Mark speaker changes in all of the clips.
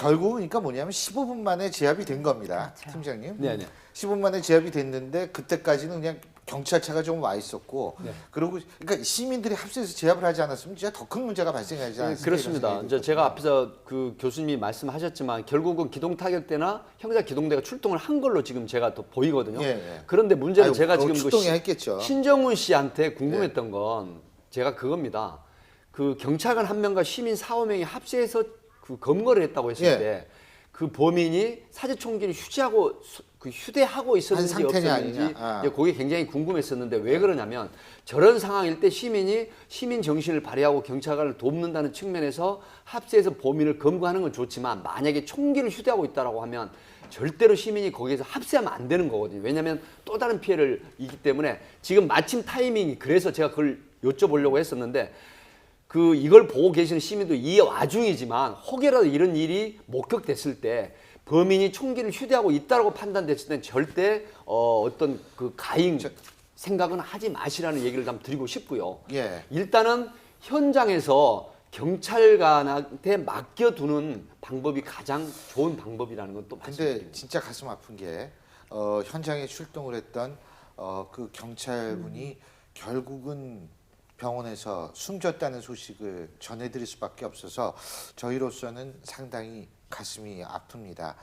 Speaker 1: 결국은 그러니까 뭐냐면 15분 만에 제압이 된 겁니다.
Speaker 2: 그렇죠.
Speaker 1: 팀장님.
Speaker 3: 네네.
Speaker 1: 15분 만에 제압이 됐는데 그때까지는 그냥 경찰차가 좀 와 있었고
Speaker 3: 네.
Speaker 1: 그리고 그러니까 시민들이 합세해서 제압을 하지 않았으면 진짜 더 큰 문제가 발생하지 않습니까?
Speaker 3: 그렇습니다. 이제 제가 앞에서 그 교수님이 말씀하셨지만 결국은 기동 타격대나 형사 기동대가 출동을 한 걸로 지금 제가 또 보이거든요.
Speaker 1: 예, 예.
Speaker 3: 그런데 문제는
Speaker 1: 아유,
Speaker 3: 제가 지금
Speaker 1: 출동이 했겠죠.
Speaker 3: 신정훈 씨한테 궁금했던 건 제가 그겁니다. 그 경찰관 한 명과 시민 4, 5명이 합세해서 그 검거를 했다고 했을
Speaker 1: 예.
Speaker 3: 때 그 범인이 사제총기를 휴대하고 있었는지
Speaker 1: 한 상태냐,
Speaker 3: 없었는지
Speaker 1: 아니냐. 아.
Speaker 3: 이제 그게 굉장히 궁금했었는데 왜 그러냐면 저런 상황일 때 시민이 시민 정신을 발휘하고 경찰관을 돕는다는 측면에서 합세해서 범인을 검거하는 건 좋지만 만약에 총기를 휴대하고 있다라고 하면 절대로 시민이 거기에서 합세하면 안 되는 거거든요. 왜냐하면 또 다른 피해를 있기 때문에 지금 마침 타이밍이 그래서 제가 그걸 여쭤보려고 했었는데 그 이걸 보고 계시는 시민도 이 와중이지만 혹여라도 이런 일이 목격됐을 때 범인이 총기를 휴대하고 있다고 판단됐을 때는 절대 어떤 그 가행 생각은 하지 마시라는 얘기를 좀 드리고 싶고요.
Speaker 1: 예.
Speaker 3: 일단은 현장에서 경찰관한테 맡겨두는 방법이 가장 좋은 방법이라는 건 또
Speaker 1: 근데
Speaker 3: 말씀드립니다.
Speaker 1: 진짜 가슴 아픈 게 현장에 출동을 했던 그 경찰분이 결국은 병원에서 숨졌다는 소식을 전해드릴 수밖에 없어서 저희로서는 상당히 가슴이 아픕니다.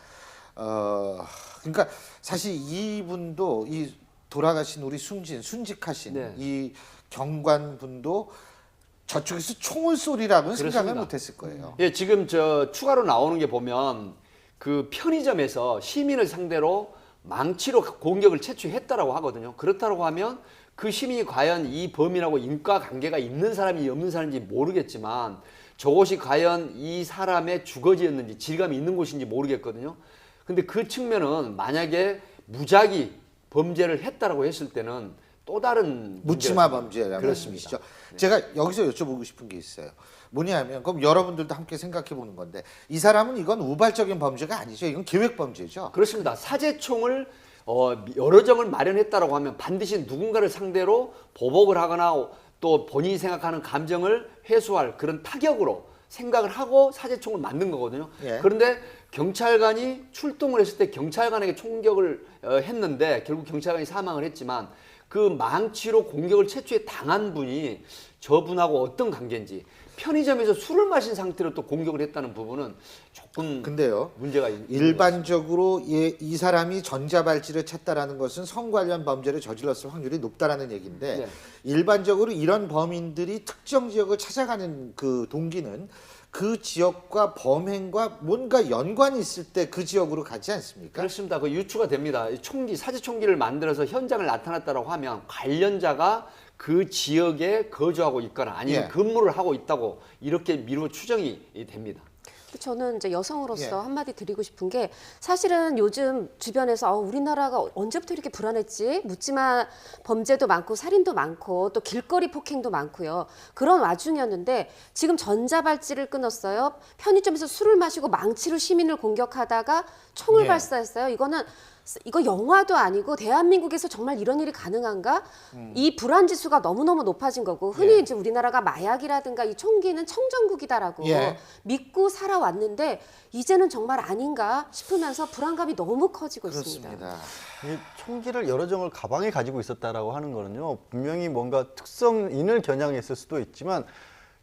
Speaker 1: 그러니까 사실 이분도 이 돌아가신 우리 순직하신
Speaker 3: 네.
Speaker 1: 이 경관분도 저쪽에서 총을 쏘리라고는 생각을
Speaker 3: 그렇습니다.
Speaker 1: 못했을 거예요.
Speaker 3: 예, 지금 저 추가로 나오는 게 보면 그 편의점에서 시민을 상대로 망치로 공격을 채취했다라고 하거든요. 그렇다고 하면 그 시민이 과연 이 범인하고 인과관계가 있는 사람이 없는 사람인지 모르겠지만 저곳이 과연 이 사람의 주거지였는지 질감이 있는 곳인지 모르겠거든요. 근데 그 측면은 만약에 무작위 범죄를 했다라고 했을 때는 또 다른
Speaker 1: 묻지마
Speaker 3: 문제가
Speaker 1: 범죄라는
Speaker 3: 그렇습니다.
Speaker 1: 말씀이시죠. 제가 여기서 여쭤보고 싶은 게 있어요. 뭐냐면 그럼 여러분들도 함께 생각해 보는 건데 이 사람은 이건 우발적인 범죄가 아니죠. 이건 계획 범죄죠.
Speaker 3: 그렇습니다. 사제총을 여러 정을 마련했다라고 하면 반드시 누군가를 상대로 보복을 하거나 또 본인이 생각하는 감정을 해소할 그런 타격으로 생각을 하고 사제총을 만든 거거든요.
Speaker 1: 예.
Speaker 3: 그런데 경찰관이 출동을 했을 때 경찰관에게 총격을 했는데 결국 경찰관이 사망을 했지만 그 망치로 공격을 채취해 당한 분이 저분하고 어떤 관계인지 편의점에서 술을 마신 상태로 또 공격을 했다는 부분은 조금
Speaker 1: 근데요.
Speaker 3: 문제가 있는
Speaker 1: 일반적으로 이 사람이 전자발찌를 찼다라는 것은 성 관련 범죄를 저질렀을 확률이 높다라는 얘기인데
Speaker 3: 네.
Speaker 1: 일반적으로 이런 범인들이 특정 지역을 찾아가는 그 동기는 그 지역과 범행과 뭔가 연관이 있을 때 그 지역으로 가지 않습니까?
Speaker 3: 그렇습니다. 그 유추가 됩니다. 총기, 사제총기를 만들어서 현장을 나타났다고 하면 관련자가 그 지역에 거주하고 있거나 아니면
Speaker 1: 예.
Speaker 3: 근무를 하고 있다고 이렇게 미루어 추정이 됩니다.
Speaker 2: 저는 이제 여성으로서
Speaker 1: 예.
Speaker 2: 한마디 드리고 싶은 게 사실은 요즘 주변에서 우리나라가 언제부터 이렇게 불안했지? 묻지마 범죄도 많고 살인도 많고 또 길거리 폭행도 많고요. 그런 와중이었는데 지금 전자발찌를 끊었어요. 편의점에서 술을 마시고 망치로 시민을 공격하다가 총을
Speaker 1: 예.
Speaker 2: 발사했어요. 이거 영화도 아니고 대한민국에서 정말 이런 일이 가능한가? 이 불안 지수가 너무너무 높아진 거고 흔히
Speaker 1: 예.
Speaker 2: 이제 우리나라가 마약이라든가 이 총기는 청정국이다라고
Speaker 1: 예.
Speaker 2: 믿고 살아왔는데 이제는 정말 아닌가 싶으면서 불안감이 너무 커지고 있습니다.
Speaker 1: 그렇습니다.
Speaker 4: 이 총기를 여러 정을 가방에 가지고 있었다라고 하는 거는요. 분명히 뭔가 특성인을 겨냥했을 수도 있지만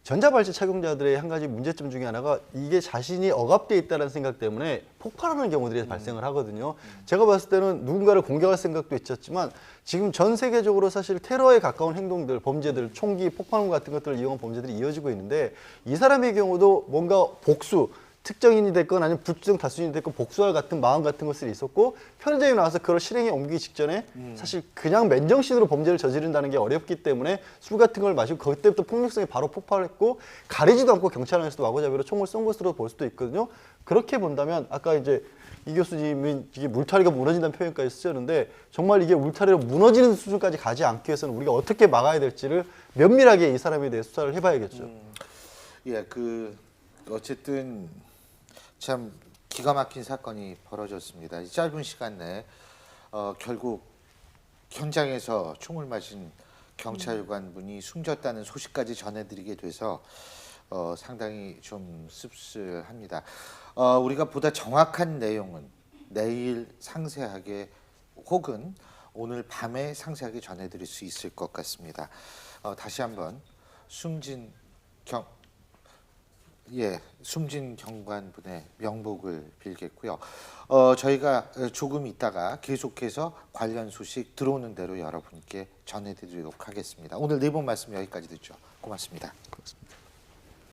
Speaker 4: 전자발찌 착용자들의 한 가지 문제점 중에 하나가 이게 자신이 억압돼 있다는 생각 때문에 폭발하는 경우들이 발생을 하거든요. 제가 봤을 때는 누군가를 공격할 생각도 있었지만 지금 전 세계적으로 사실 테러에 가까운 행동들, 범죄들, 총기, 폭발물 같은 것들을 이용한 범죄들이 이어지고 있는데 이 사람의 경우도 뭔가 복수, 특정인이 됐건 아니면 불특정 다수인이 됐건 복수할 같은 마음 같은 것들이 있었고 편의점에 나와서 그걸 실행에 옮기기 직전에 사실 그냥 맨정신으로 범죄를 저지른다는 게 어렵기 때문에 술 같은 걸 마시고 그때부터 폭력성이 바로 폭발했고 가리지도 않고 경찰관에서도 마구잡이로 총을 쏜 것으로 볼 수도 있거든요. 그렇게 본다면 아까 이제 이 교수님이 이게 울타리가 무너진다는 표현까지 쓰셨는데 정말 이게 울타리로 무너지는 수준까지 가지 않기 위해서는 우리가 어떻게 막아야 될지를 면밀하게 이 사람에 대해 수사를 해봐야겠죠.
Speaker 1: 예, 어쨌든 참 기가 막힌 사건이 벌어졌습니다. 이 짧은 시간 내에 결국 현장에서 총을 맞은 경찰관 분이 숨졌다는 소식까지 전해드리게 돼서 상당히 좀 씁쓸합니다. 우리가 보다 정확한 내용은 내일 상세하게 혹은 오늘 밤에 상세하게 전해드릴 수 있을 것 같습니다. 다시 한번 숨진 경관분의 명복을 빌겠고요. 저희가 조금 있다가 계속해서 관련 소식 들어오는 대로 여러분께 전해드리도록 하겠습니다. 오늘 네 분 말씀 여기까지 듣죠. 고맙습니다.
Speaker 4: 그렇습니다.